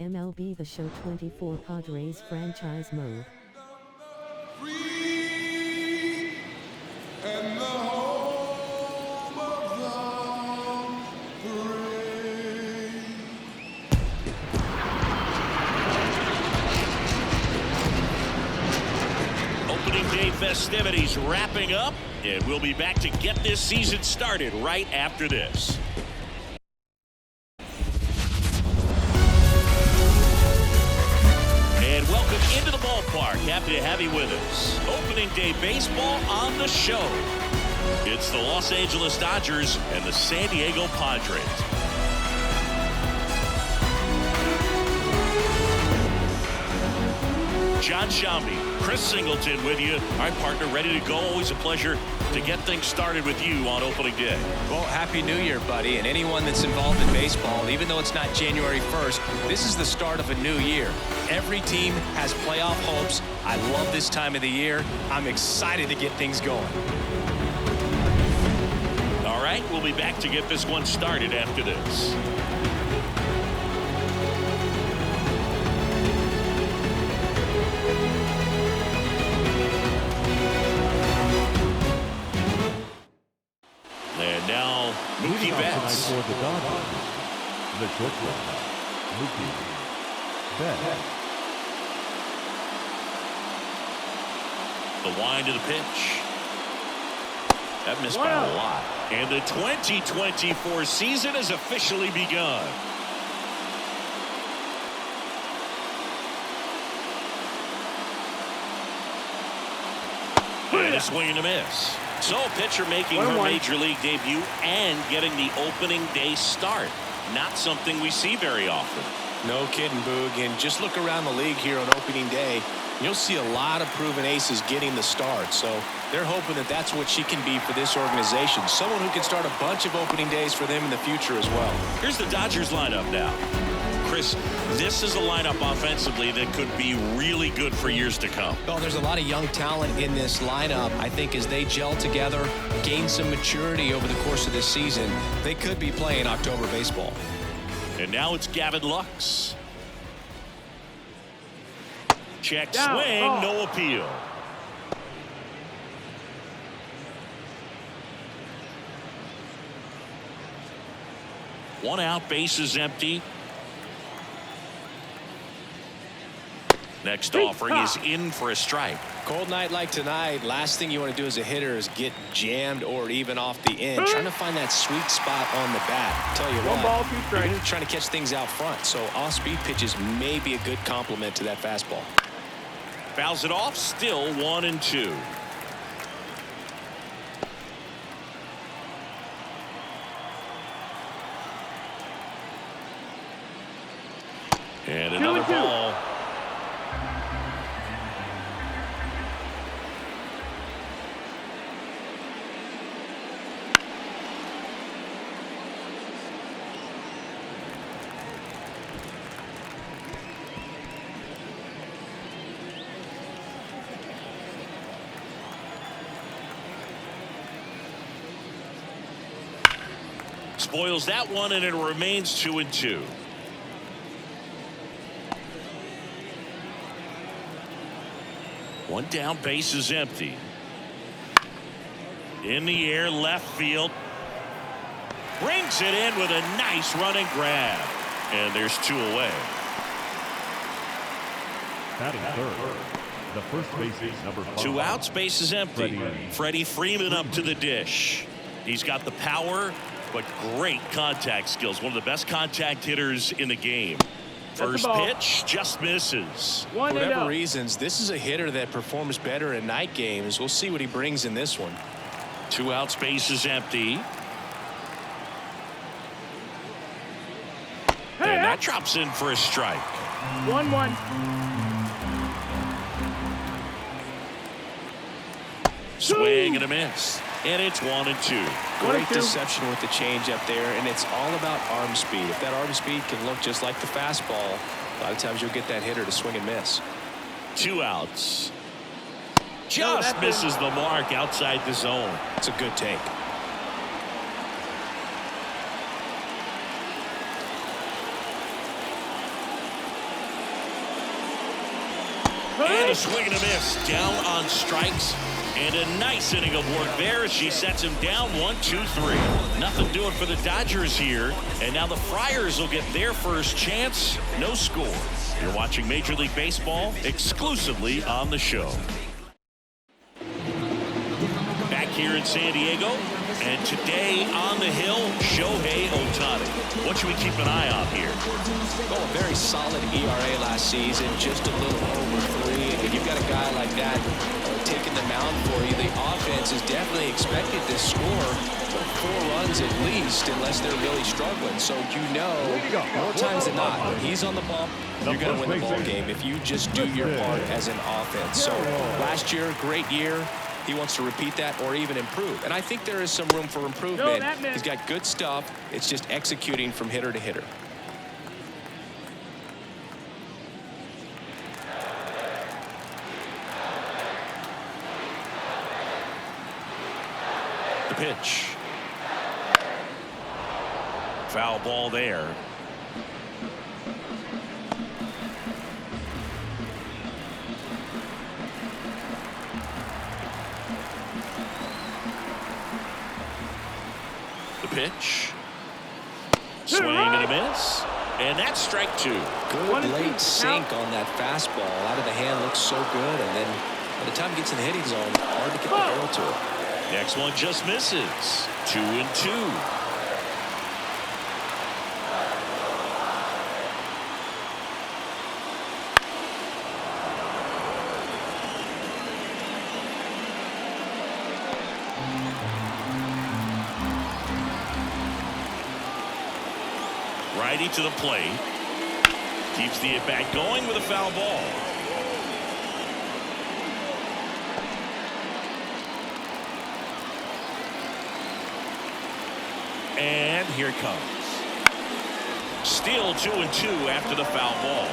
MLB The Show 24 Padres franchise mode. Free and the home of the brave. Opening day festivities wrapping up, and we'll be back to get this season started right after this. And welcome into the ballpark. Happy to have you with us. Opening day baseball on the show. It's the Los Angeles Dodgers and the San Diego Padres. John Shambi, Chris Singleton with you. All right, partner, ready to go. Always a pleasure to get things started with you on opening day. Well, Happy New Year, buddy. And anyone that's involved in baseball, even though it's not January 1st, this is the start of a new year. Every team has playoff hopes. I love this time of the year. I'm excited to get things going. All right, we'll be back to get this one started after this. And now, Mookie Betts. For the Dodgers, the shortstop, Mookie Betts. The wind of the pitch. That missed by a lot. And the 2024 season has officially begun. And a swing and a miss. So a pitcher making her major league debut and getting the opening day start. Not something we see very often. No kidding, Boog. And just look around the league here on opening day. You'll see a lot of proven aces getting the start. So they're hoping that that's what she can be for this organization. Someone who can start a bunch of opening days for them in the future as well. Here's the Dodgers lineup now. Chris, this is a lineup offensively that could be really good for years to come. Well, there's a lot of young talent in this lineup. I think as they gel together, gain some maturity over the course of this season, they could be playing October baseball. And now it's Gavin Lux. Check swing, no appeal. One out, base is empty. Next offering is in for a strike. Cold night like tonight, last thing you want to do as a hitter is get jammed or even off the end. Trying to find that sweet spot on the bat. Tell you what, you're trying to catch things out front, so off-speed pitches may be a good complement to that fastball. Fouls it off, still 1-2. And another ball. Spoils that one, and it remains 2-2. One down, base is empty. In the air, left field. Brings it in with a nice running grab. And there's 2 away. Batting third, the first baseman, number 5. 2 outs, base is empty. Freddie Freeman up to the dish. He's got the power, but great contact skills. One of the best contact hitters in the game. First pitch just misses. For whatever reasons, this is a hitter that performs better in night games. We'll see what he brings in this one. 2 outs, base is empty. And that drops in for a strike. 1-1. Swing and a miss. And it's 1-2. Great deception with the changeup there, and it's all about arm speed. If that arm speed can look just like the fastball, a lot of times you'll get that hitter to swing and miss. 2 outs. Just misses the mark outside the zone. It's a good take. And a swing and a miss. Down on strikes. And a nice inning of work there as she sets him down 1-2-3. Nothing doing for the Dodgers here. And now the Friars will get their first chance. No score. You're watching Major League Baseball exclusively on the show. Back here in San Diego. And today on the hill, Shohei Ohtani. What should we keep an eye on here? Oh, a very solid ERA last season, just a little over 3. And when you've got a guy like that taking the mound for you, the offense is definitely expected to score 4 runs at least, unless they're really struggling. So more times than not, when he's on the bump, you're going to win the ball game if you just do your part as an offense. So last year, great year. He wants to repeat that or even improve. And I think there is some room for improvement. He's got good stuff. It's just executing from hitter to hitter. The pitch. Foul ball there. Pitch. Swing and a miss. And that's strike 2. Good late sink on that fastball. Out of the hand looks so good. And then by the time it gets in the hitting zone, hard to get the barrel to it. Next one just misses. 2-2. Righty to the plate. Keeps the at-bat going with a foul ball. And here it comes. Still 2-2 after the foul ball.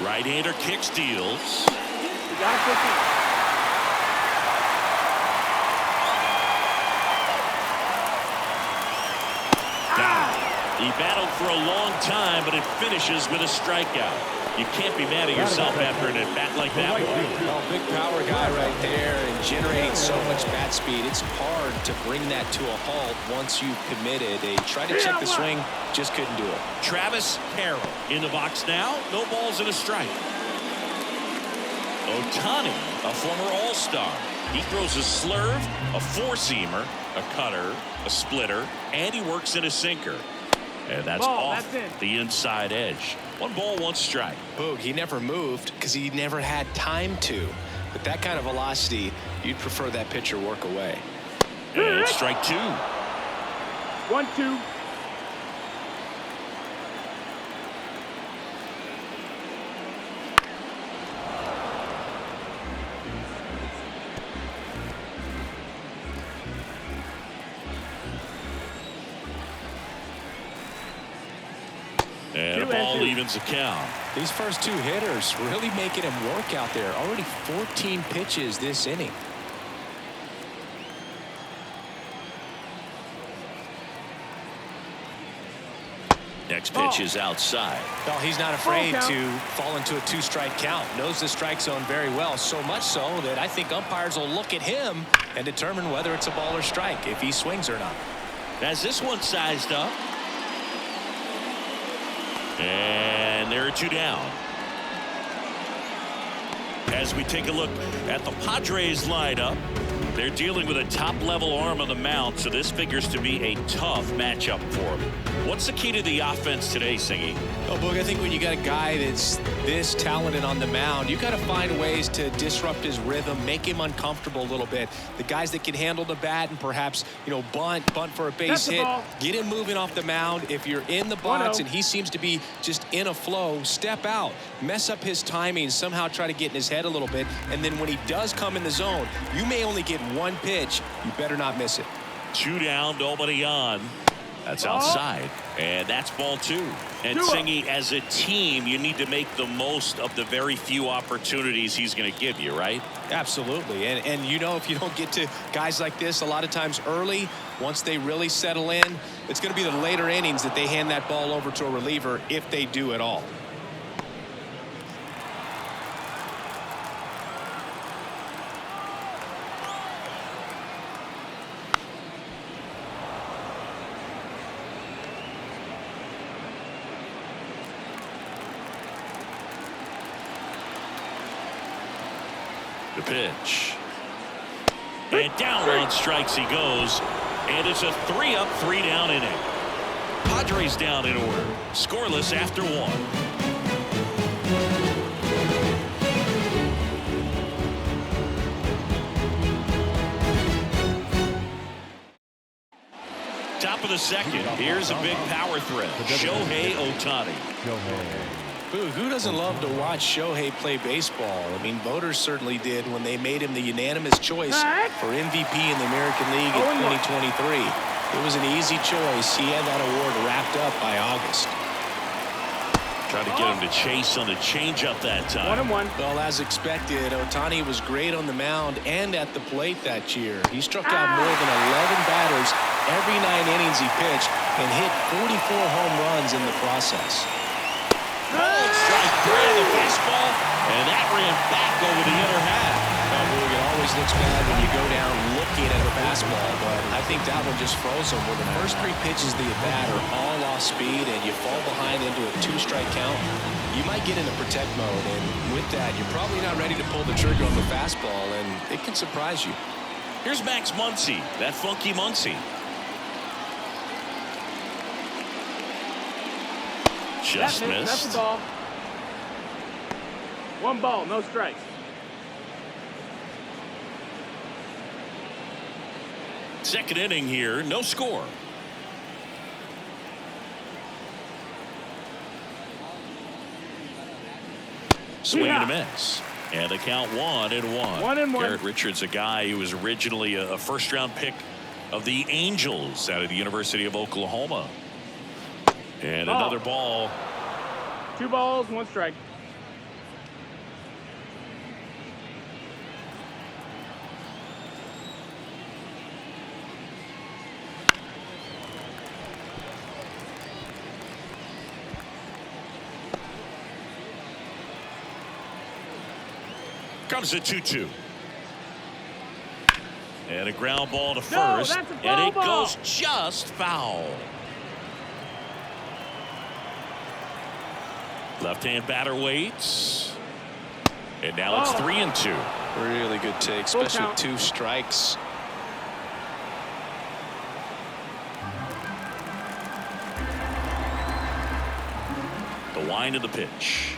Right-hander kick steals. He battled for a long time, but it finishes with a strikeout. You can't be mad at yourself after an at-bat like that one. Oh, big power guy right there and generating so much bat speed. It's hard to bring that to a halt once you've committed. They tried to check the swing, just couldn't do it. Travis Harrell in the box now. No balls and a strike. Ohtani, a former All-Star. He throws a slurve, a four-seamer, a cutter, a splitter, and he works in a sinker. And that's off the inside edge. 1 ball, 1 strike. Boog, he never moved because he never had time to. But that kind of velocity, you'd prefer that pitcher work away. And strike 2. 1-2. And a ball evens the count. These first 2 hitters really making him work out there. Already 14 pitches this inning. Next pitch is outside. Well, he's not afraid to fall into a 2-strike count. Knows the strike zone very well. So much so that I think umpires will look at him and determine whether it's a ball or strike, if he swings or not. As this one sized up. And there are 2 down. As we take a look at the Padres lineup, they're dealing with a top-level arm on the mound, so this figures to be a tough matchup for them. What's the key to the offense today, Singy? Oh, Boog, I think when you got a guy that's this talented on the mound, you got to find ways to disrupt his rhythm, make him uncomfortable a little bit. The guys that can handle the bat and perhaps, bunt for a base hit, get him moving off the mound. If you're in the box and he seems to be just in a flow, step out, mess up his timing, somehow try to get in his head a little bit, and then when he does come in the zone, you may only get 1 pitch. You better not miss it. 2 down, nobody on. That's outside, and that's ball 2. And Singy, as a team, you need to make the most of the very few opportunities he's going to give you, right? Absolutely. And you know, if you don't get to guys like this a lot of times early, once they really settle in, it's going to be the later innings that they hand that ball over to a reliever, if they do at all. The pitch. And down on strikes he goes. And it's a 3-up, 3-down inning. Padres down in order. Scoreless after 1. Top of the second. Here's a big power threat. Shohei Ohtani. Who doesn't love to watch Shohei play baseball? I mean, voters certainly did when they made him the unanimous choice for MVP in the American League in 2023. It was an easy choice. He had that award wrapped up by August. Trying to get him to chase on the changeup that time. 1-1. Well, as expected, Ohtani was great on the mound and at the plate that year. He struck out more than 11 batters every 9 innings he pitched and hit 44 home runs in the process. Ball strike 3 on the baseball, and that ran back over the inner half. It always looks bad when you go down looking at a fastball, but I think that one just froze him. Where the first 3 pitches of the at-bat are all off speed, and you fall behind into a 2-strike count, you might get into protect mode, and with that, you're probably not ready to pull the trigger on the fastball, and it can surprise you. Here's Max Muncy, that funky Muncy. Just missed. That's the ball. 1 ball, no strikes. Second inning here, no score. Swing and a miss. And the count 1-1. 1-1. Garrett Richards, a guy who was originally a first-round pick of the Angels out of the University of Oklahoma. And another ball. 2 balls, 1 strike. Comes a 2-2. And a ground ball to first. And it goes just foul. Left-hand batter waits. And now it's 3-2. Really good take, especially with 2 strikes. The wind of the pitch.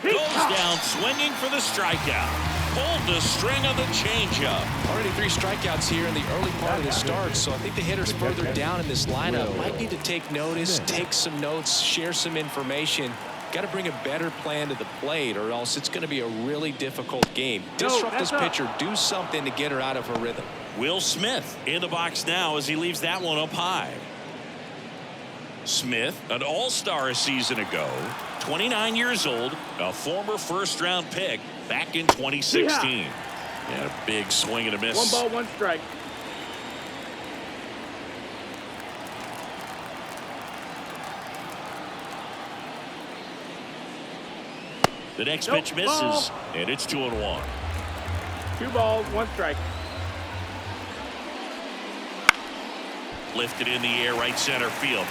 Goes down swinging for the strikeout. Pulled the string of the changeup. Already 3 strikeouts here in the early part of the start, so I think the hitters further down in this lineup might need to take notice, take some notes, share some information. Got to bring a better plan to the plate, or else it's going to be a really difficult game. Disrupt this pitcher, do something to get her out of her rhythm. Will Smith in the box now as he leaves that one up high. Smith, an all-star a season ago, 29 years old, a former first-round pick back in 2016. And a big swing and a miss. 1 ball, 1 strike. The next pitch misses, and it's 2-1. 2 balls, 1 strike. Lifted in the air, right center field.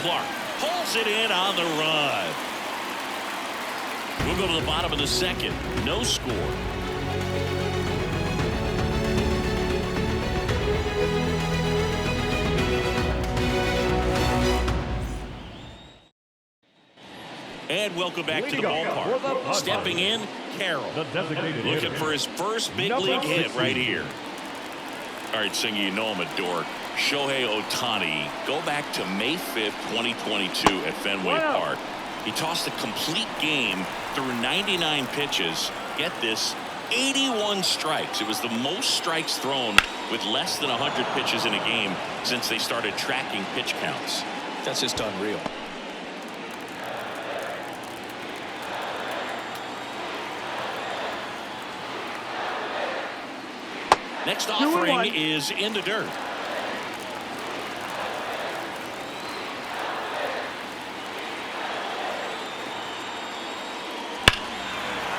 Clark pulls it in on the run. We'll go to the bottom of the second. No score. And welcome back to the ballpark. Stepping in, Carroll. Looking for his first big league hit right here. All right, Singy, you know I'm a dork. Shohei Ohtani, go back to May 5th, 2022 at Fenway Park. He tossed a complete game through 99 pitches. Get this, 81 strikes. It was the most strikes thrown with less than 100 pitches in a game since they started tracking pitch counts. That's just unreal. Next offering is in the dirt.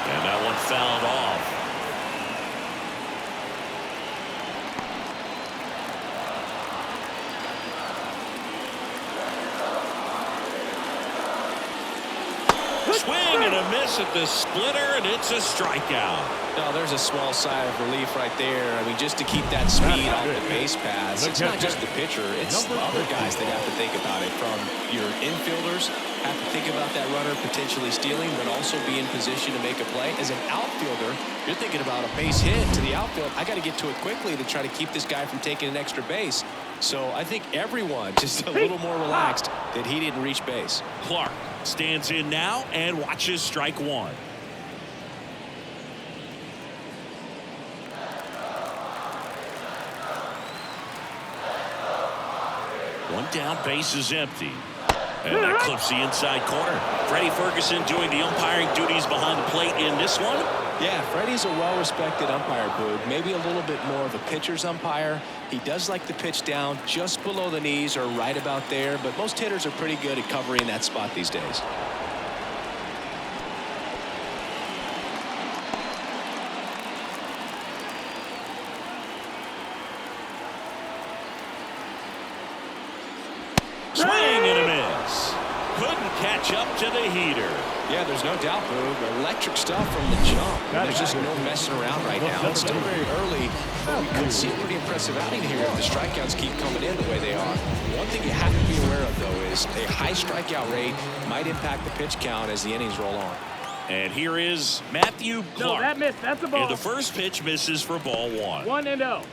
And that one fouled off. Swing and a miss at the splitter, and it's a strikeout. No, there's a small sigh of relief right there. I mean, just to keep that speed off the base paths. It's not just the pitcher. It's the other guys that have to think about it. From your infielders, have to think about that runner potentially stealing, but also be in position to make a play. As an outfielder, you're thinking about a base hit to the outfield. I got to get to it quickly to try to keep this guy from taking an extra base. So I think everyone just a little more relaxed that he didn't reach base. Clark stands in now and watches strike one. One down, base is empty. And that clips the inside corner. Freddie Ferguson doing the umpiring duties behind the plate in this one. Yeah, Freddie's a well-respected umpire, Boog. Maybe a little bit more of a pitcher's umpire. He does like to pitch down just below the knees or right about there, but most hitters are pretty good at covering that spot these days. Swing and a miss. Couldn't catch up to the heater. Yeah, there's no doubt, Boog. Electric stuff from the jump. There's just no messing around right now. It's still very early, but we could see a pretty impressive outing here if the strikeouts keep coming in the way they are. One thing you have to be aware of, though, is a high strikeout rate might impact the pitch count as the innings roll on. And here is Matthew Clark. No, that missed. That's a ball. And the first pitch misses for ball one. 1-0.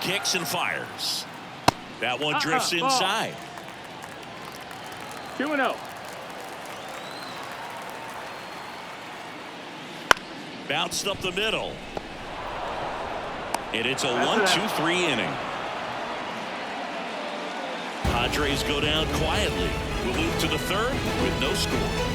Kicks and fires. That one drifts inside. 2-0. Bounced up the middle. And it's a 1-2-3 inning. Padres go down quietly. We'll move to the third with no score.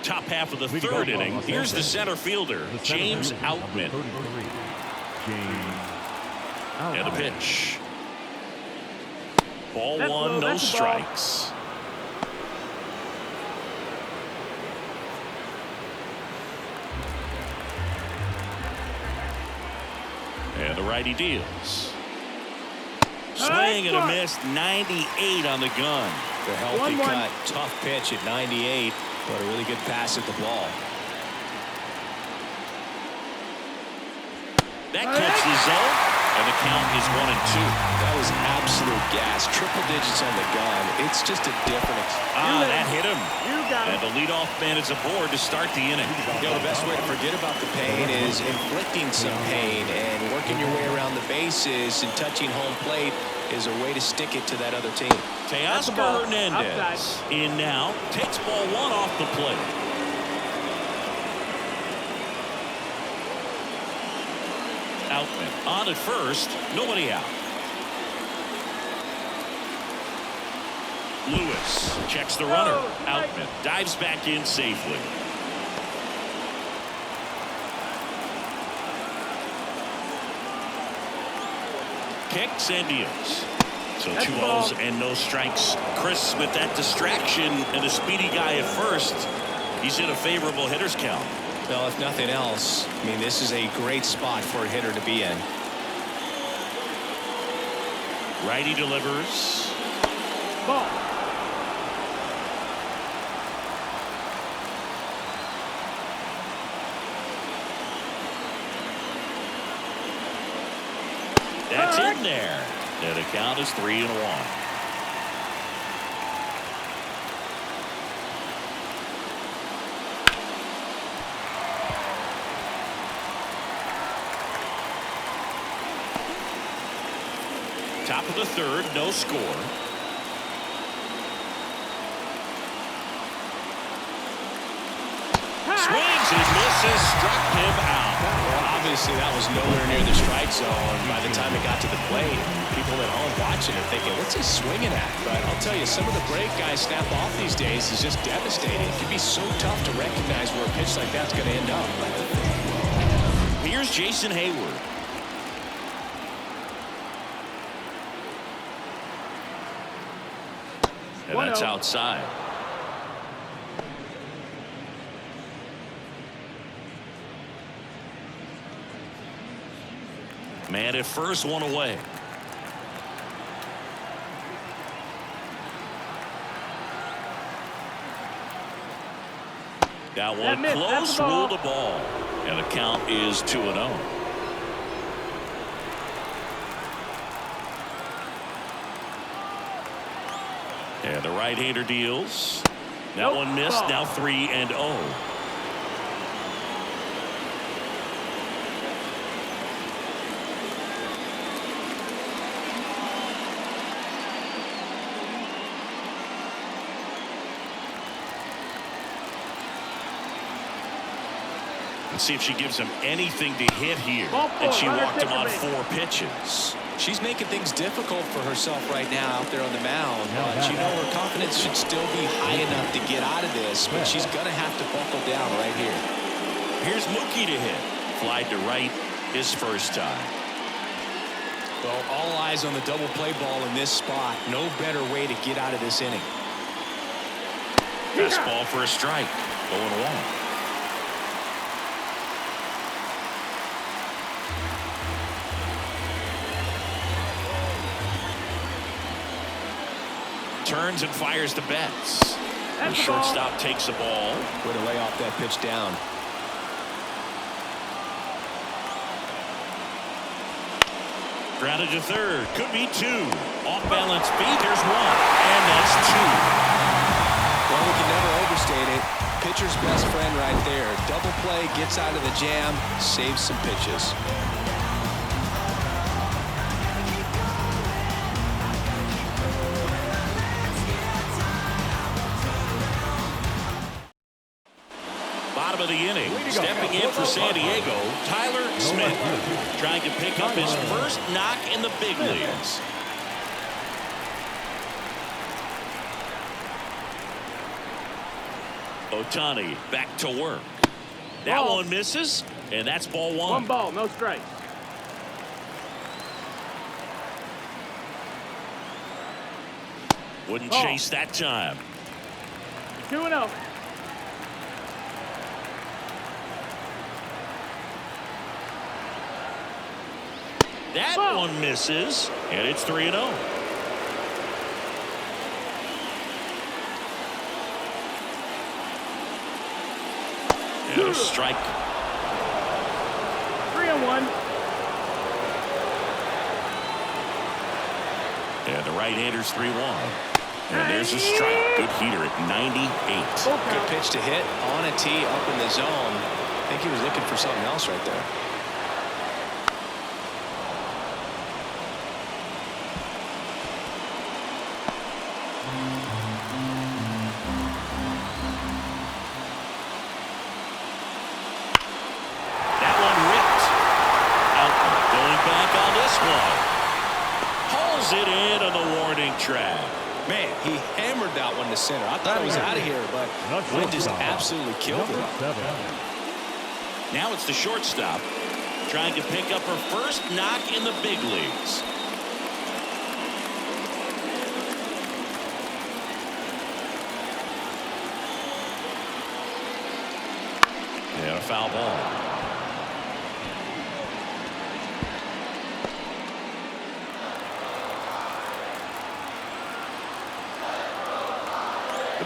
Top half of the third inning. Here's the center fielder, James Outman. And the pitch. Ball one, no strikes. And the righty deals. Swing and a miss, 98 on the gun. The healthy cut, tough pitch at 98, but a really good pass at the ball. That cuts the zone, and the count is 1-2. That was absolute gas. Triple digits on the gun. It's just a different. That hit him. And the leadoff man is aboard to start the inning. You know, the best way to forget about the pain is inflicting some pain, and working your way around the bases and touching home plate is a way to stick it to that other team. Teoscar Hernandez outside. In now, takes ball one off the plate. Outman on at first, nobody out. Lewis checks the runner. Outman dives back in safely. Kicks and deals. So 2 balls and no strikes. Chris, with that distraction and a speedy guy at first, he's in a favorable hitter's count. Well, if nothing else, I mean, this is a great spot for a hitter to be in. Righty delivers. Ball. That's in there. And the count is 3-1. Top of the third, no score. Swings and misses, struck him out. Well, obviously that was nowhere near the strike zone by the time it got to the plate. People at home watching it thinking, what's he swinging at? But I'll tell you, some of the break guys snap off these days is just devastating. It can be so tough to recognize where a pitch like that's going to end up. Here's Jason Hayward. And that's outside. Man at first, one away. Got one close, ruled a ball. And the count is 2-0. And the right-hander deals. That one missed. Now 3-0. See if she gives him anything to hit here. And she walked him on 4 pitches. She's making things difficult for herself right now out there on the mound. But you know her confidence should still be high enough to get out of this. But she's going to have to buckle down right here. Here's Mookie to hit. Fly to right his first time. Well, all eyes on the double play ball in this spot. No better way to get out of this inning. Fastball for a strike. 0-1. Turns and fires to Betts. The shortstop takes the ball. Way to lay off that pitch down. Grounded to third. Could be 2. Off balance beat. There's 1. And that's 2. Well, we can never overstate it. Pitcher's best friend right there. Double play, gets out of the jam, saves some pitches. Bottom of the inning, stepping in for San Diego, Tyler Smith, trying to pick up his first knock in the big leagues. Ohtani back to work. That one misses, and that's ball 1. 1 ball, no strikes. Wouldn't chase that time. 2-0. That one misses, and it's 3-0. And a strike. 3-1. And the right-hander's 3-1. And there's a strike. Good heater at 98. Good pitch to hit on a tee up in the zone. I think he was looking for something else right there. It in on the warning track. Man, he hammered that one to center. I thought it was out of here, but wind just absolutely killed it. Now it's the shortstop trying to pick up her first knock in the big leagues. And a foul ball.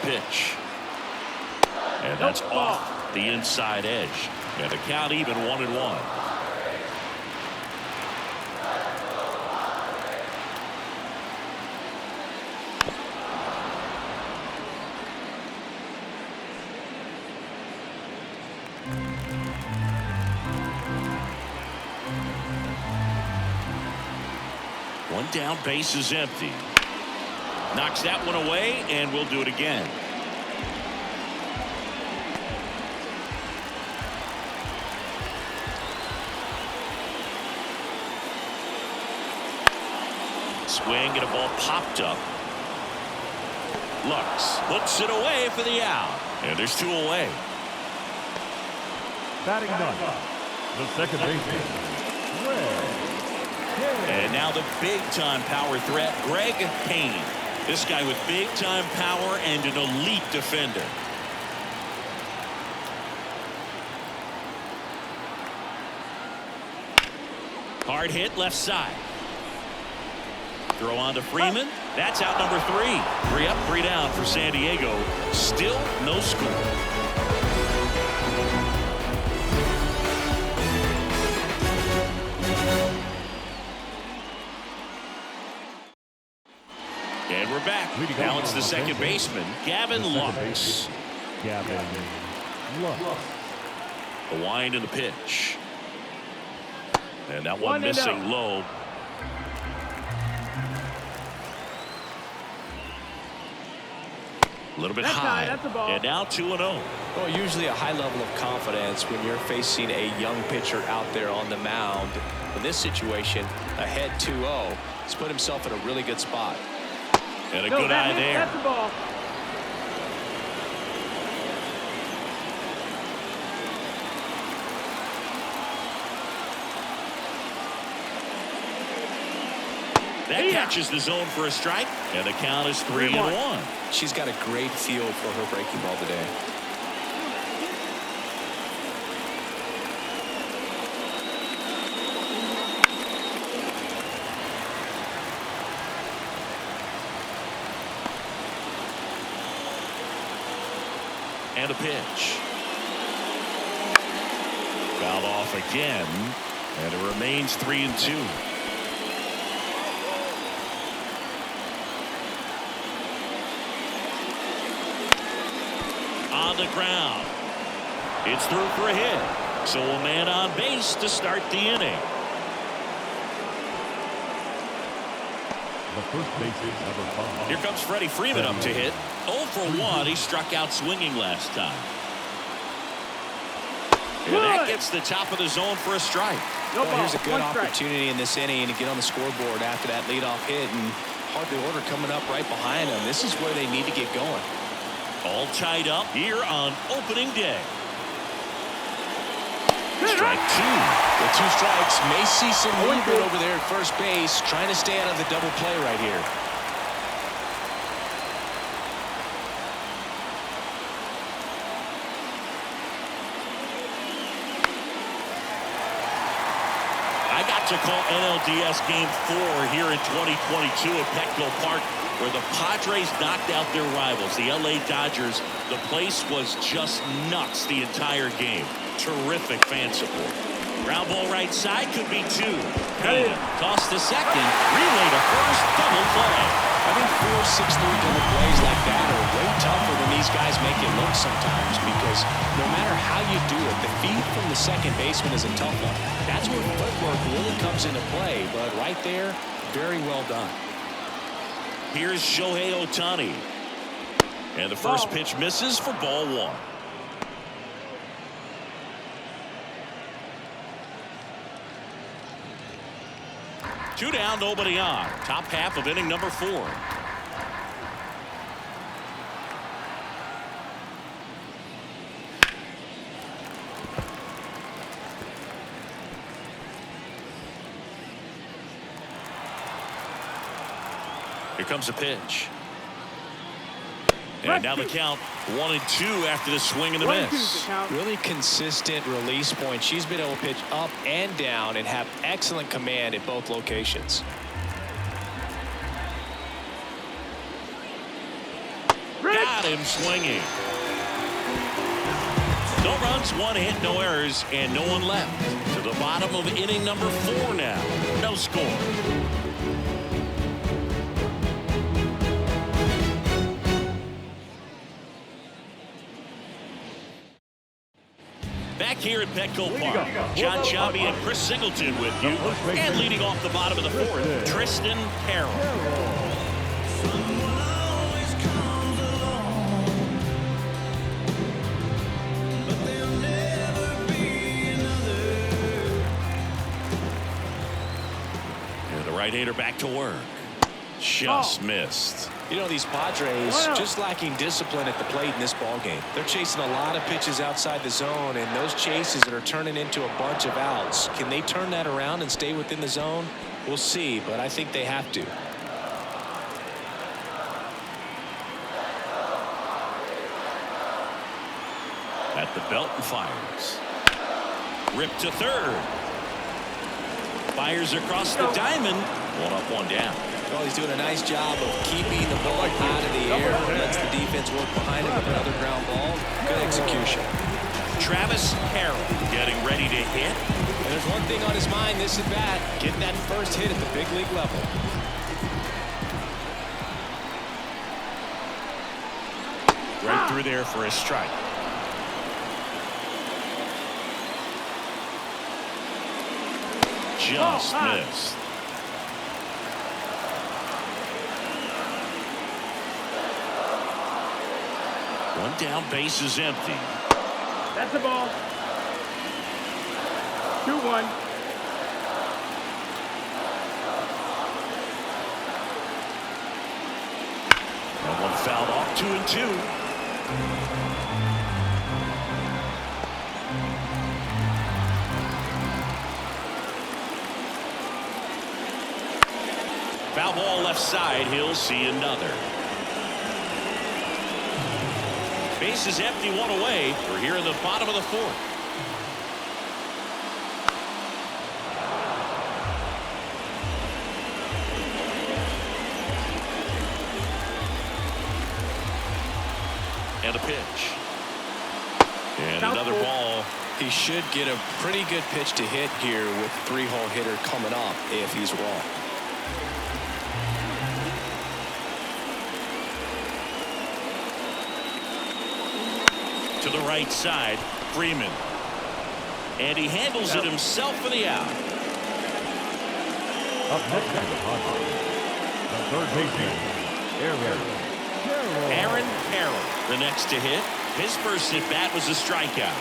Pitch, and that's off the inside edge, and the count even 1-1. One down, base is empty. Knocks that one away, and we'll do it again. Swing and a ball popped up. Lux puts it away for the out. And there's 2 away. Batting ninth, the second baseman, Greg. And now the big-time power threat, Greg Payne. This guy with big-time power and an elite defender. Hard hit left side. Throw on to Freeman. That's out number 3. 3 up, 3 down for San Diego. Still no score. And we're back. Now it's the second baseman, Gavin Lux. Gavin Lux. The wind and the pitch. And that one missing low. A little bit high. And now 2-0. Well, usually a high level of confidence when you're facing a young pitcher out there on the mound. In this situation, ahead 2-0. He's put himself in a really good spot. And a good eye there. That's the ball. That catches the zone for a strike, and the count is 3-1. She's got a great feel for her breaking ball today. And a pitch. Fouled off again, and it remains 3-2. On the ground. It's through for a hit. So a man on base to start the inning. The first baseman, number 5. Here comes Freddie Freeman up to hit. 0 for 1. He struck out swinging last time. And that gets the top of the zone for a strike. Well, here's a good opportunity in this inning to get on the scoreboard after that leadoff hit, and hardly order coming up right behind them. This is where they need to get going. All tied up here on opening day. Strike 2. The 2 strikes may see some movement over there at first base, trying to stay out of the double play right here. I got to call NLDS Game 4 here in 2022 at Petco Park, where the Padres knocked out their rivals, the LA Dodgers. The place was just nuts the entire game. Terrific fan support. Ground ball right side could be 2. Payne toss to second, relay to first, double play. I think 4 6-3 double plays like that are way tougher than these guys make it look sometimes, because no matter how you do it, the feed from the second baseman is a tough one. That's where footwork really comes into play, but right there, very well done. Here's Shohei Ohtani. And the first pitch misses for ball 1. Two down, nobody on. Top half of inning number 4. Here comes a pitch. And now the count 1-2 after the swing and the miss. Really consistent release point. She's been able to pitch up and down and have excellent command at both locations. Got him swinging. No runs, 1 hit, no errors, and no one left. To the bottom of inning number 4 now. No score. Back here at Petco Park, John Chambi and Chris Singleton with you. And leading off the bottom of the fourth, Tristan Carroll. And the right-hander back to work. Just missed. You know, these Padres just lacking discipline at the plate in this ball game. They're chasing a lot of pitches outside the zone, and those chases that are turning into a bunch of outs. Can they turn that around and stay within the zone? We'll see, but I think they have to. At the belt and fires. Rip to third. Fires across the diamond. One up, one down. Well, he's doing a nice job of keeping the ball out of the air. Lets the defense work behind him with another ground ball. Good execution. Travis Harrell getting ready to hit. And there's one thing on his mind this at bat. Getting that first hit at the big league level. Right through there for a strike. Just missed. One down, base is empty. That's the ball. 2-1. And one fouled off, 2-2. Foul ball left side. He'll see another. Base is empty, one away. We're here in the bottom of the fourth. And a pitch. And another ball. He should get a pretty good pitch to hit here with three-hole hitter coming up if he's wrong. To the right side, Freeman. And he handles it himself for the out. Up next at the Padres, the third baseman, Aaron Carroll, the next to hit. His first at bat was a strikeout.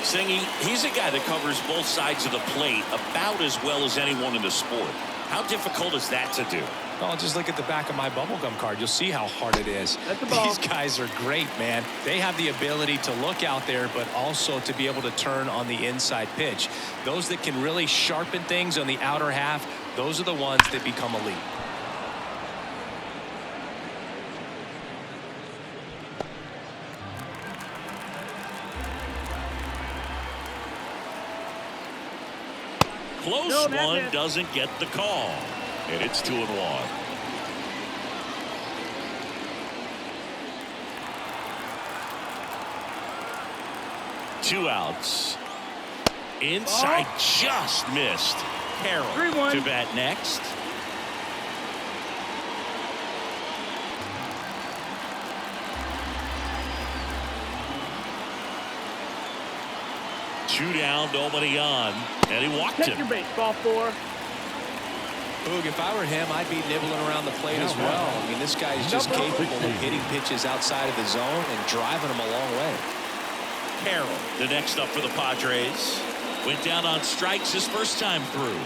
Singy, he's a guy that covers both sides of the plate about as well as anyone in the sport. How difficult is that to do? Oh, just look at the back of my bubblegum card. You'll see how hard it is. These guys are great, man. They have the ability to look out there, but also to be able to turn on the inside pitch. Those that can really sharpen things on the outer half, those are the ones that become elite. Close one doesn't get the call. And it's 2-1. Two outs. Inside, just missed. Carroll to bat next. Two down, nobody on. And he walked him. Take your base, ball 4. Boog, if I were him, I'd be nibbling around the plate as well. I mean, this guy's just capable of hitting pitches outside of the zone and driving them a long way. Carroll, the next up for the Padres. Went down on strikes his first time through.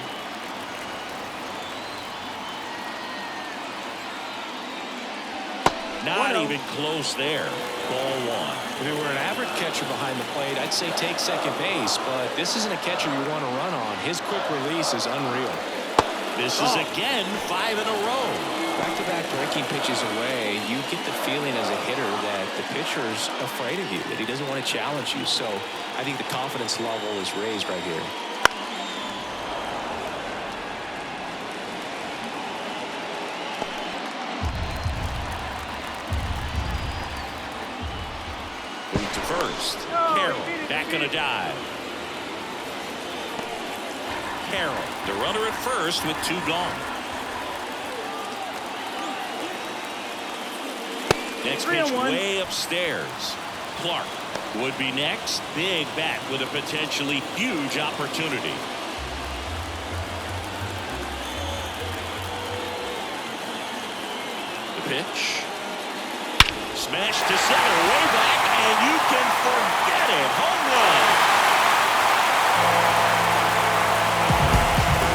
Not even close there. Ball 1. If it were an average catcher behind the plate, I'd say take second base, but this isn't a catcher you want to run on. His quick release is unreal. This is again 5 in a row. Back-to-back breaking pitches away, you get the feeling as a hitter that the pitcher's afraid of you, that he doesn't want to challenge you. So I think the confidence level is raised right here. Move to first. Carroll back on a dive. Carroll, the runner at first with 2 gone. Next pitch way upstairs. Clark would be next. Big bat with a potentially huge opportunity. The pitch. Smash to center, way back, and you can forget it. Home run.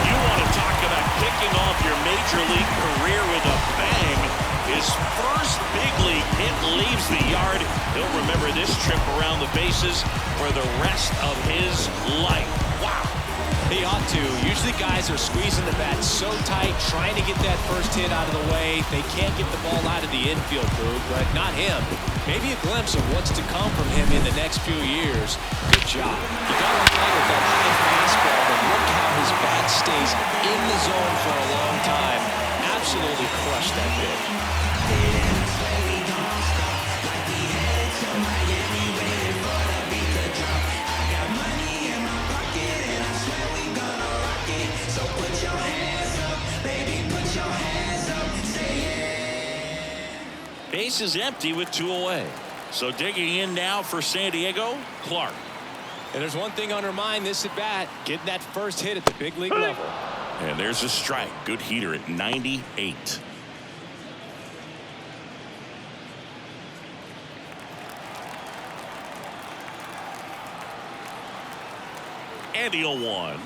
You want to talk about kicking off your major league career with a bang. His first big league hit leaves the yard. He'll remember this trip around the bases for the rest of his life. Wow. He ought to. Usually guys are squeezing the bat so tight, trying to get that first hit out of the way. They can't get the ball out of the infield group, but not him. Maybe a glimpse of what's to come from him in the next few years. Good job. You got to play with that high fastball, but look how his bat stays in the zone for a long time. Absolutely crushed that pitch. Base is empty with 2 away. So digging in now for San Diego, Clark. And there's one thing on her mind this at bat, getting that first hit at the big league level. And there's a strike. Good heater at 98. And the 0-1.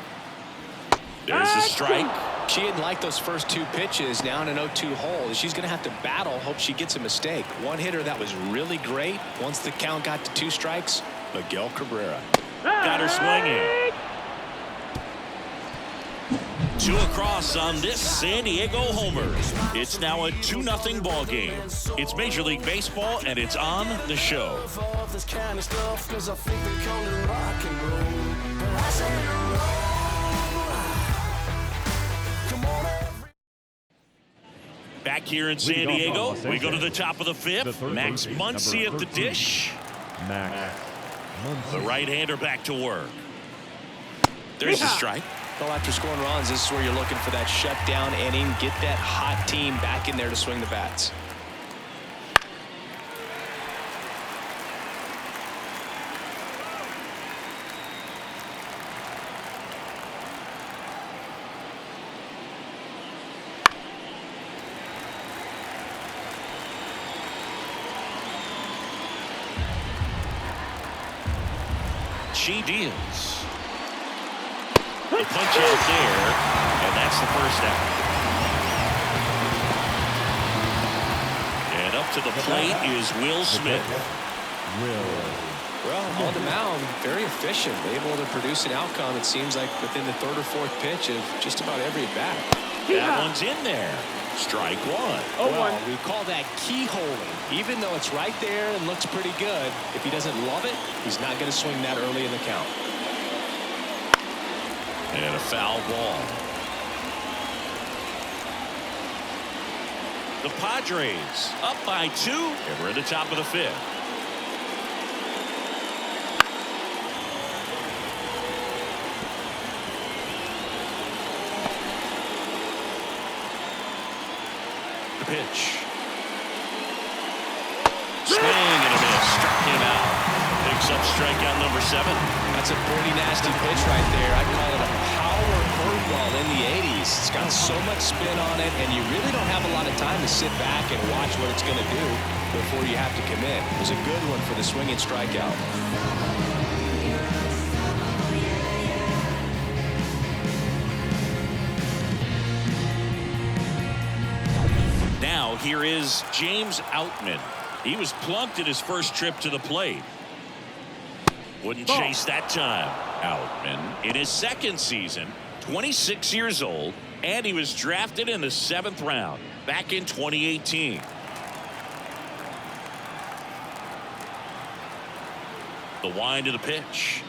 There's a strike. She didn't like those first 2 pitches. Now in an 0-2 hole. She's going to have to battle. Hope she gets a mistake. One hitter that was really great. Once the count got to 2 strikes, Miguel Cabrera. Got her swinging. 2 across on this San Diego homer. It's now a 2-0 ball game. It's Major League Baseball, and it's on the show. Back here in San Diego, we go to the top of the 5th. Max Muncy at the dish. The right-hander back to work. There's a strike. Well, after scoring runs, this is where you're looking for that shutdown inning. Get that hot team back in there to swing the bats. She deals. The punch out there, and that's the first out. And up to the plate is Will Smith. Well, on the mound, very efficient, able to produce an outcome, it seems like, within the 3rd or 4th pitch of just about every at bat. That one's in there. Strike 1. Well, we call that keyholing. Even though it's right there and looks pretty good, if he doesn't love it, he's not going to swing that early in the count. And a foul ball. The Padres up by 2, and we're at the top of the 5th. The pitch. Swing and a miss. Struck him out. Picks up strikeout number 7. That's a pretty nasty pitch right there. I'd call it a power curveball in the 80s. It's got so much spin on it, and you really don't have a lot of time to sit back and watch what it's going to do before you have to commit. It was a good one for the swinging strikeout. Now here is James Outman. He was plunked at his first trip to the plate. Wouldn't chase that time. Outman in his 2nd season, 26 years old, and he was drafted in the 7th round back in 2018. The wind of the pitch.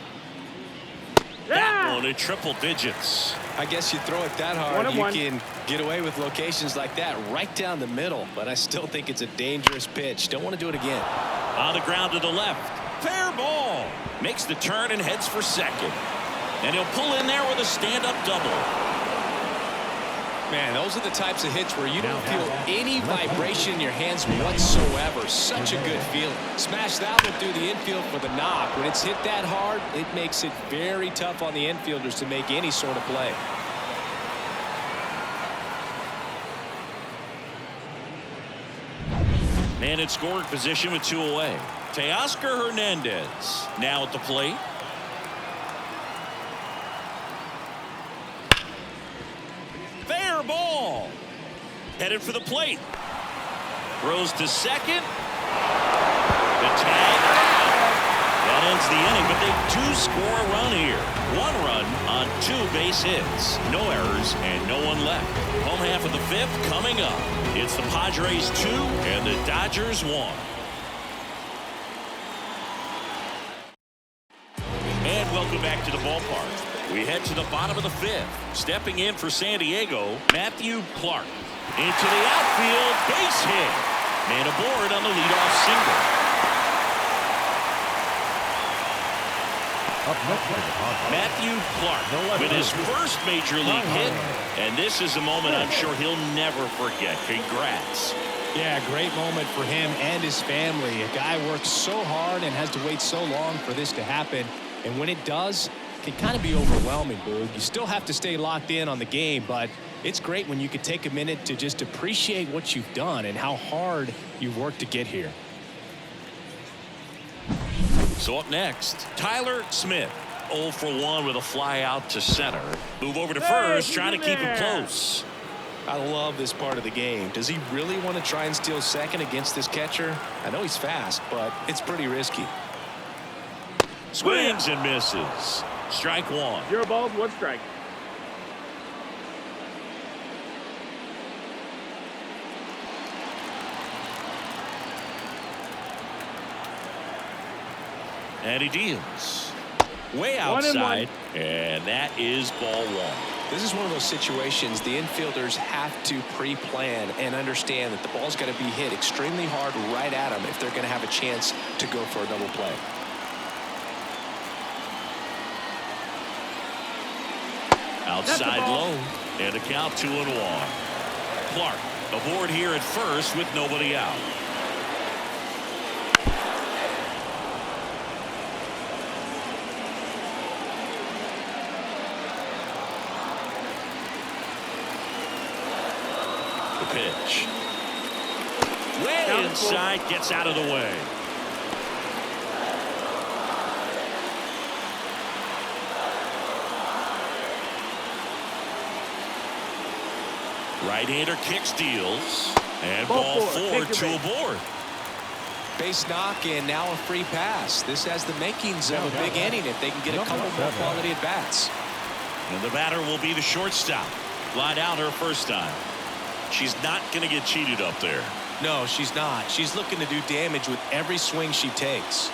That one at triple digits. I guess you throw it that hard, you can get away with locations like that right down the middle, but I still think it's a dangerous pitch. Don't want to do it again. On the ground to the left. Fair ball. Makes the turn and heads for second. And he'll pull in there with a stand-up double. Man, those are the types of hits where you don't feel any vibration in your hands whatsoever. Such a good feeling. Smash that one through the infield for the knock. When it's hit that hard, it makes it very tough on the infielders to make any sort of play. Man in scoring position with 2 away. Teoscar Hernandez now at the plate. Fair ball. Headed for the plate. Throws to second. The tag. That ends the inning, but they do score a run here. 1 run on 2 base hits. No errors and no one left. Home half of the 5th coming up. It's the Padres 2 and the Dodgers 1. And welcome back to the ballpark. We head to the bottom of the 5th. Stepping in for San Diego, Matthew Clark. Into the outfield, base hit. Man aboard on the leadoff single. Up next for the Padres, Matthew Clark with his first major league hit. And this is a moment I'm sure he'll never forget. Congrats. Yeah, great moment for him and his family. A guy works so hard and has to wait so long for this to happen. And when it does, it can kind of be overwhelming, Boog. You still have to stay locked in on the game, but it's great when you can take a minute to just appreciate what you've done and how hard you've worked to get here. So up next, Tyler Smith. 0 for 1 with a fly out to center. Move over to first, trying to keep it close. I love this part of the game. Does he really want to try and steal second against this catcher? I know he's fast, but it's pretty risky. Swings and misses. Strike 1. 0 balls, 1 strike. And he deals. Way outside. And that is ball 1. This is one of those situations the infielders have to pre-plan and understand that the ball's got to be hit extremely hard right at them if they're going to have a chance to go for a double play. Outside low. And a count 2-1. Clark aboard here at first with nobody out. Pitch. Way inside, gets out of the way. Right-hander kicks, deals, and ball 4, 2 aboard. Base knock and now a free pass. This has the makings of a big inning if they can get a couple more quality at bats. And the batter will be the shortstop. Flied out her first time. She's not going to get cheated up there. No, she's not. She's looking to do damage with every swing she takes.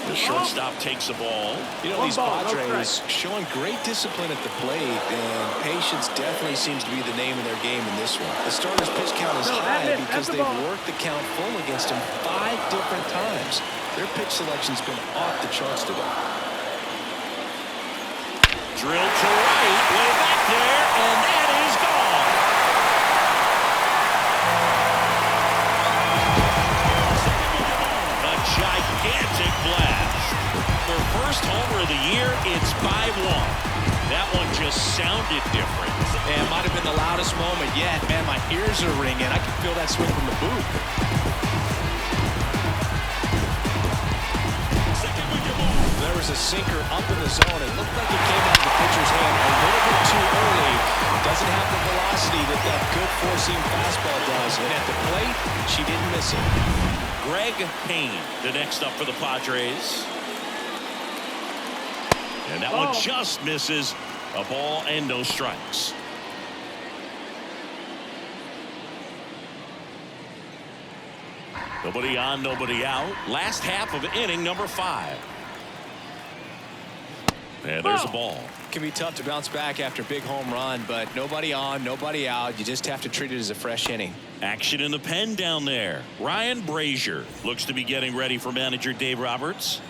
The shortstop takes the ball. You know, these Padres showing great discipline at the plate, and patience definitely seems to be the name of their game in this one. The starter's pitch count is high because they've worked the count full against him 5 different times. Their pitch selection's been off the charts today. Drilled to right, way back there, and that is gone. A gigantic blast. Their first homer of the year, it's 5-1. That one just sounded different. Man, might have been the loudest moment yet. Man, my ears are ringing. I can feel that swing from the booth. There was a sinker up in the zone. It looked like it came out of the pitcher's hand a little bit too early. Doesn't have the velocity that good four-seam fastball does. And at the plate, she didn't miss it. Greg Payne, the next up for the Padres. And that one just misses. A ball and no strikes. Nobody on, nobody out. Last half of inning number 5. And there's a ball. It can be tough to bounce back after a big home run, but nobody on, nobody out. You just have to treat it as a fresh inning. Action in the pen down there. Ryan Brazier looks to be getting ready for manager Dave Roberts.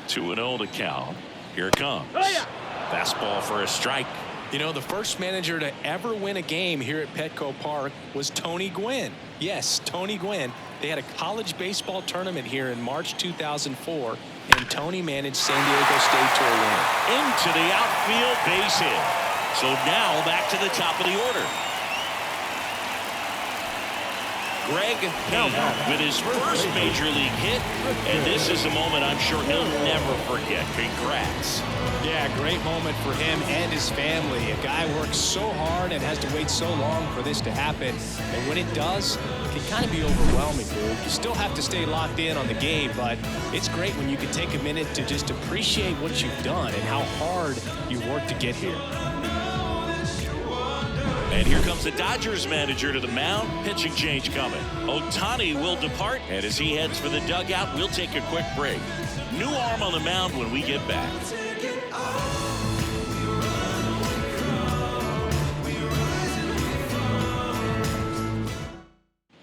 2-0 to count. Here it comes. Oh, yeah. Fastball for a strike. You know, the first manager to ever win a game here at Petco Park was Tony Gwynn. Yes, Tony Gwynn. They had a college baseball tournament here in March 2004, and Tony managed San Diego State to a win. Into the outfield, base hit. So now back to the top of the order. Greg Hayden with his first major league hit, and this is a moment I'm sure he'll never forget. Congrats. Yeah, great moment for him and his family. A guy works so hard and has to wait so long for this to happen, and when it does, it can kind of be overwhelming, dude. You still have to stay locked in on the game, but it's great when you can take a minute to just appreciate what you've done and how hard you worked to get here. And here comes the Dodgers manager to the mound. Pitching change coming. Ohtani will depart, and as he heads for the dugout, we'll take a quick break. New arm on the mound when we get back.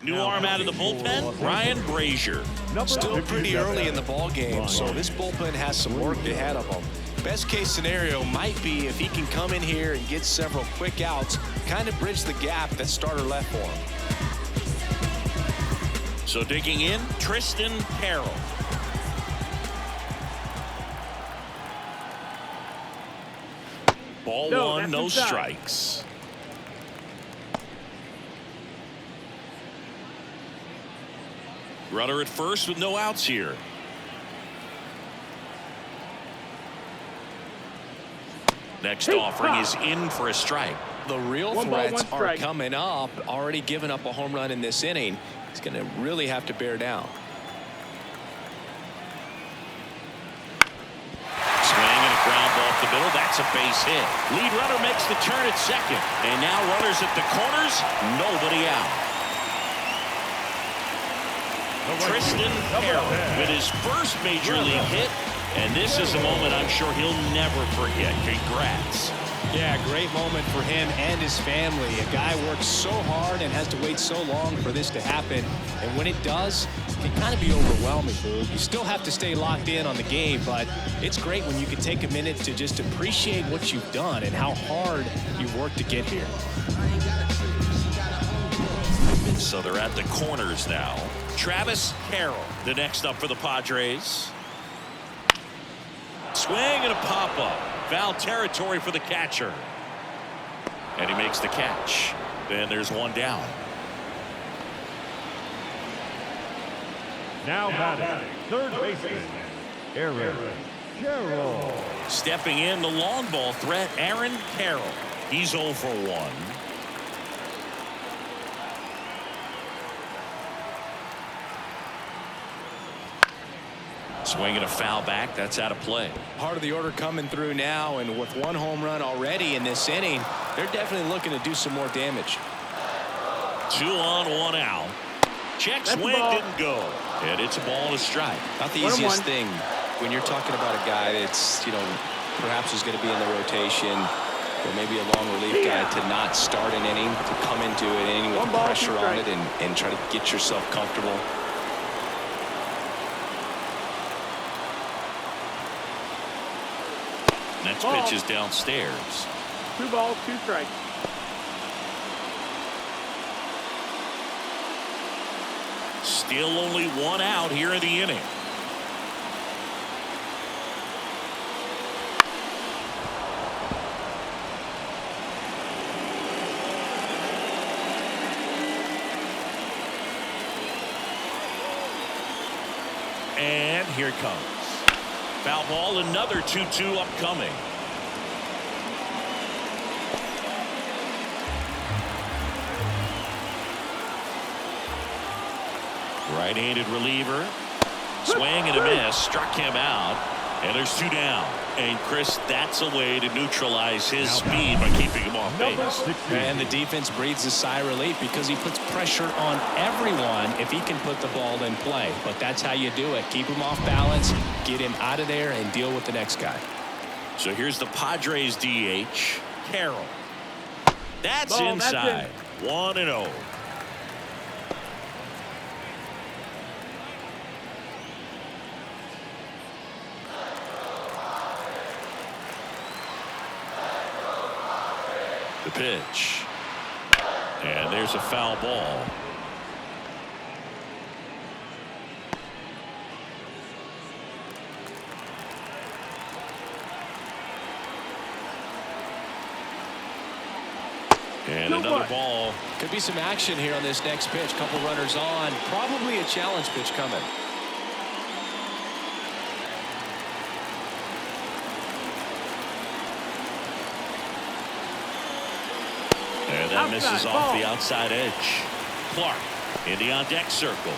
New arm out of the bullpen, Ryan Brazier. Still pretty early in the ball game, so this bullpen has some work ahead of them. Best case scenario might be if he can come in here and get several quick outs, kind of bridge the gap that starter left for him. So digging in, Tristan Carroll. Ball one, no strikes. Runner at first with no outs here. Next offering is in for a strike. The real threats are coming up. Already given up a home run in this inning. He's going to really have to bear down. Swing and a ground ball up the middle. That's a base hit. Lead runner makes the turn at second. And now runners at the corners. Nobody out. Tristan Carroll with his first major league hit. And this is a moment I'm sure he'll never forget. Congrats. Yeah, great moment for him and his family. A guy works so hard and has to wait so long for this to happen. And when it does, it can kind of be overwhelming, dude. You still have to stay locked in on the game, but it's great when you can take a minute to just appreciate what you've done and how hard you've worked to get here. So they're at the corners now. Travis Carroll, the next up for the Padres. Swing and a pop-up. Foul territory for the catcher. And he makes the catch. Then there's one down. Now batting, third baseman, Aaron Carroll. Stepping in, the long ball threat, Aaron Carroll. He's 0 for 1. Swing and a foul back. That's out of play. Part of the order coming through now, and with one home run already in this inning, they're definitely looking to do some more damage. 2 on, 1 out. Check swing didn't go. And it's a ball and a strike. Not the easiest thing when you're talking about a guy that's, perhaps is going to be in the rotation, or maybe a long relief guy, to not start an inning, to come into an inning with pressure on it and try to get yourself comfortable. Next pitch is downstairs. 2 balls, 2 strikes. Still only 1 out here in the inning. And here it comes. Foul ball, another 2-2 upcoming. Right-handed reliever. Swing and a miss. Struck him out. And there's 2 down. And Chris, that's a way to neutralize his speed by keeping him off base. And the defense breathes a sigh of relief because he puts pressure on everyone if he can put the ball in play. But that's how you do it. Keep him off balance, get him out of there, and deal with the next guy. So here's the Padres DH, Carroll. That's Ball, inside. that's 1-0. The pitch. And there's a foul ball. And another ball. Could be some action here on this next pitch. Couple runners on. Probably a challenge pitch coming. And that misses off the outside edge. Clark in the on-deck circle.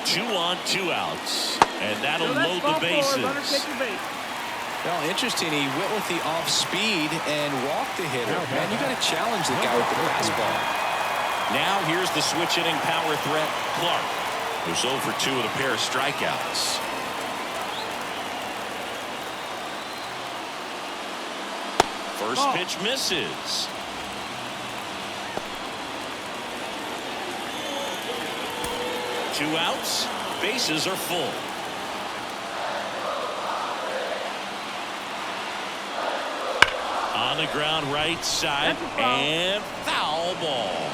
Two on, 2 outs. And that'll load the bases. Well, interesting. He went with the off speed and walked the hitter. Man, you got to challenge the guy with the fastball. Now here's the switch hitting power threat, Clark, who's 0 for 2 with a pair of strikeouts. First pitch misses. Two outs. Bases are full. On the ground right side and foul ball.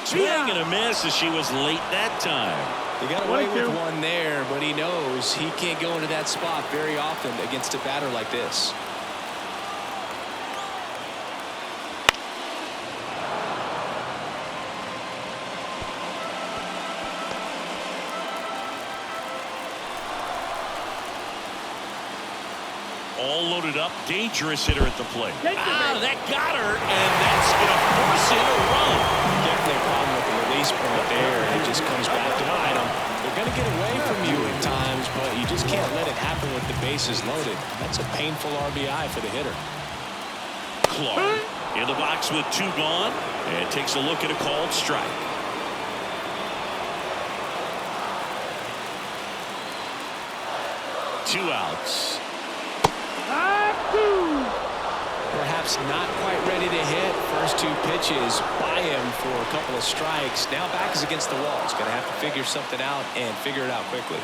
Swing and a miss as she was late that time. He got away with one there, but he knows he can't go into that spot very often against a batter like this. All loaded up, dangerous hitter at the plate. That got her, and that's going to force in a run. Definitely a problem with the release point there. It just comes back to bite them. They're going to get away from you at times, but you just can't let it happen with the bases loaded. That's a painful RBI for the hitter. Clark in the box with 2 gone, and takes a look at a called strike. Two outs. Perhaps not quite ready to hit. First 2 pitches by him for a couple of strikes. Now back is against the wall. He's going to have to figure something out and figure it out quickly.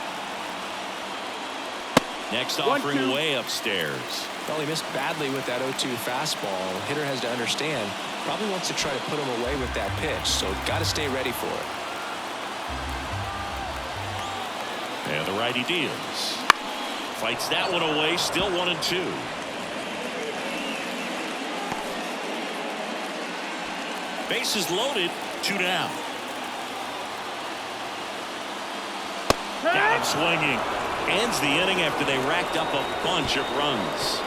Next offering way upstairs. Well, he missed badly with that 0-2 fastball. The hitter has to understand. Probably wants to try to put him away with that pitch. So got to stay ready for it. And the righty deals. Fights that one away. Still 1-2. Bases loaded, 2 down. Got him swinging. Ends the inning after they racked up a bunch of runs.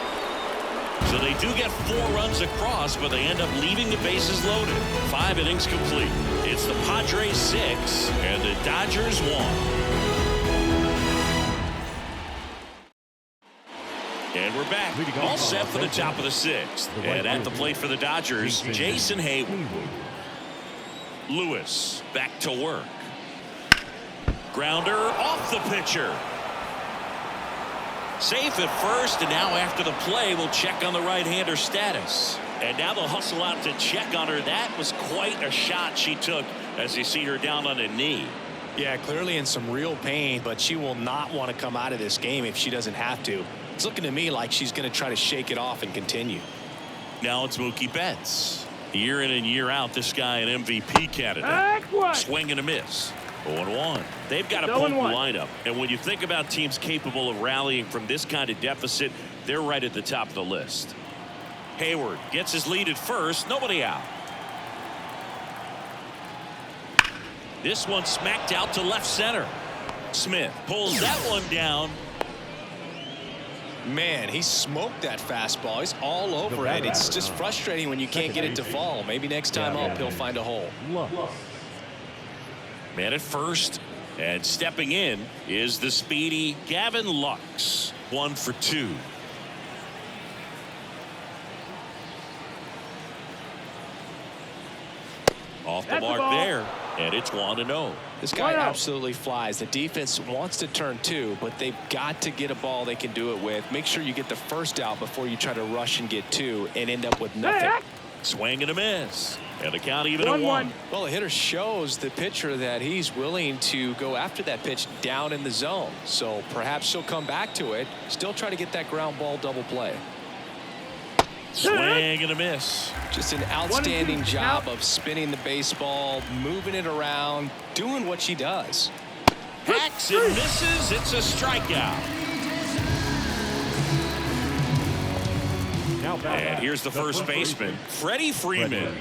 So they do get 4 runs across, but they end up leaving the bases loaded. 5 innings complete. It's the Padres 6 and the Dodgers 1. And we're back. All set for the top of the 6th. And at the plate for the Dodgers, Jason Hayward. Lewis back to work. Grounder off the pitcher. Safe at first, and now after the play, we'll check on the right-hander status. And now they'll hustle out to check on her. That was quite a shot she took as you see her down on a knee. Yeah, clearly in some real pain, but she will not want to come out of this game if she doesn't have to. It's looking to me like she's going to try to shake it off and continue. Now it's Mookie Betts. Year in and year out, this guy an MVP candidate. Swing and a miss. 0-1. They've got a potent lineup. And when you think about teams capable of rallying from this kind of deficit, they're right at the top of the list. Hayward gets his lead at first. Nobody out. This one smacked out to left center. Smith pulls that one down. Man, he smoked that fastball. He's all over it. It's just frustrating when you can't get it to fall. Maybe next time up, he'll find a hole. Man at first, and stepping in is the speedy Gavin Lux. 1 for 2. Off the mark there, and it's 1-0. This guy absolutely flies. The defense wants to turn 2, but they've got to get a ball they can do it with. Make sure you get the first out before you try to rush and get 2 and end up with nothing. Swing and a miss. And the count even at 1. Well, the hitter shows the pitcher that he's willing to go after that pitch down in the zone. So perhaps he'll come back to it. Still try to get that ground ball double play. Swing and a miss. Just an outstanding job of spinning the baseball, moving it around, doing what she does. Hacks and misses. It's a strikeout. And here's the first baseman, Freddie Freeman.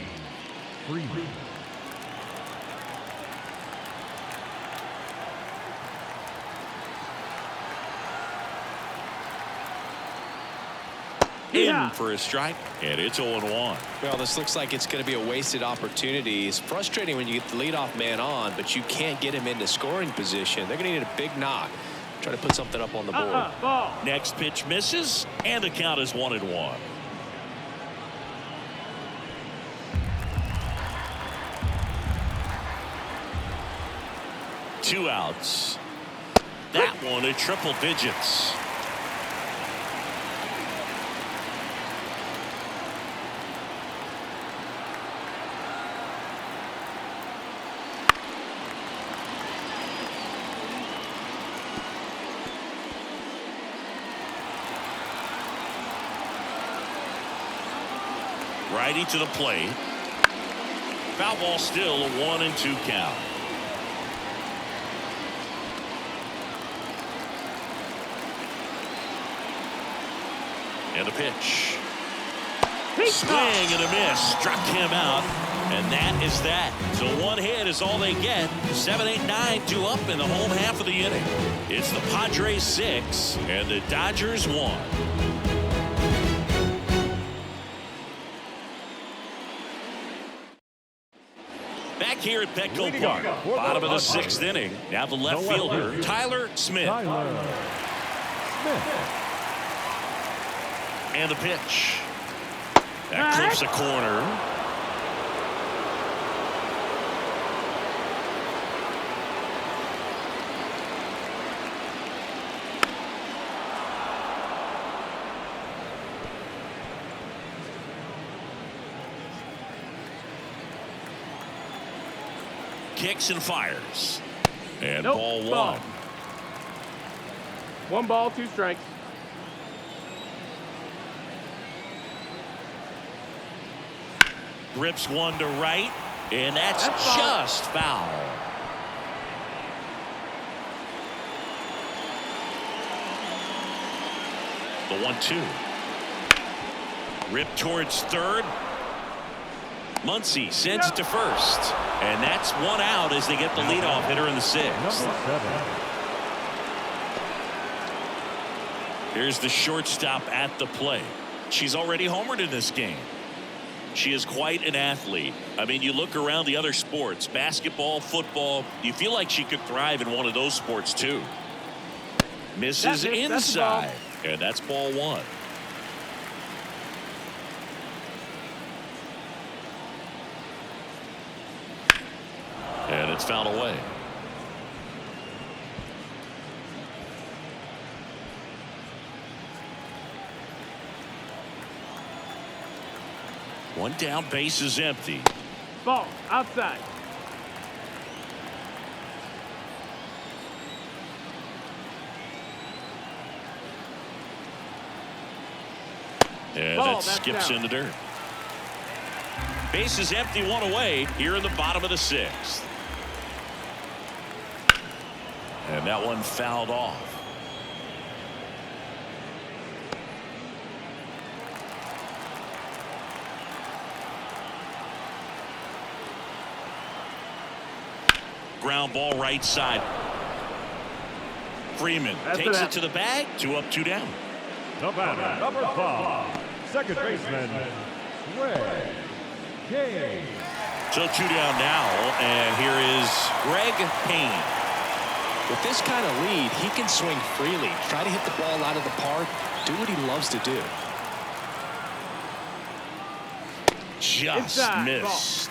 In for a strike, and it's 0-1. Well, this looks like it's going to be a wasted opportunity. It's frustrating when you get the leadoff man on, but you can't get him into scoring position. They're going to need a big knock. Try to put something up on the board. Next pitch misses, and the count is 1-1. Two outs. That one at triple digits. Righty to the plate. Foul ball, still a 1-2 count. And a pitch. Swing and a miss. Struck him out. And that is that. So one hit is all they get. 7, 8, 9, 2 up in the home half of the inning. It's the Padres 6 and the Dodgers 1. Back here at Petco Park, bottom of the 6th inning. Now the left fielder, Tyler Smith. And the pitch. That clips a corner. Kicks and fires. And ball 1. 1 ball, 2 strikes. Rips one to right, and that's just foul. The 1-2. Ripped towards third. Muncy sends it to first, and that's 1 out as they get the leadoff hitter in the 6th. Here's the shortstop at the plate. She's already homered in this game. She is quite an athlete. I mean, you look around the other sports, basketball, football, you feel like she could thrive in one of those sports too. Misses inside, and that's ball 1. And it's fouled away. One down, base is empty. Ball outside. And that skips in the dirt. Base is empty, 1 away here in the bottom of the 6th. And that one fouled off. Ground ball right side. Freeman takes it to the bag. 2 up, 2 down. The batter, number 5, second baseman, Greg King. So 2 down now, and here is Greg Payne. With this kind of lead, he can swing freely, try to hit the ball out of the park, do what he loves to do. Just Inside, missed.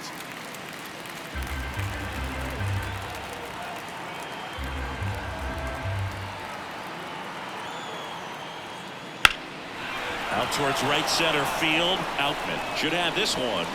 Out towards right center field. Outman should have this one.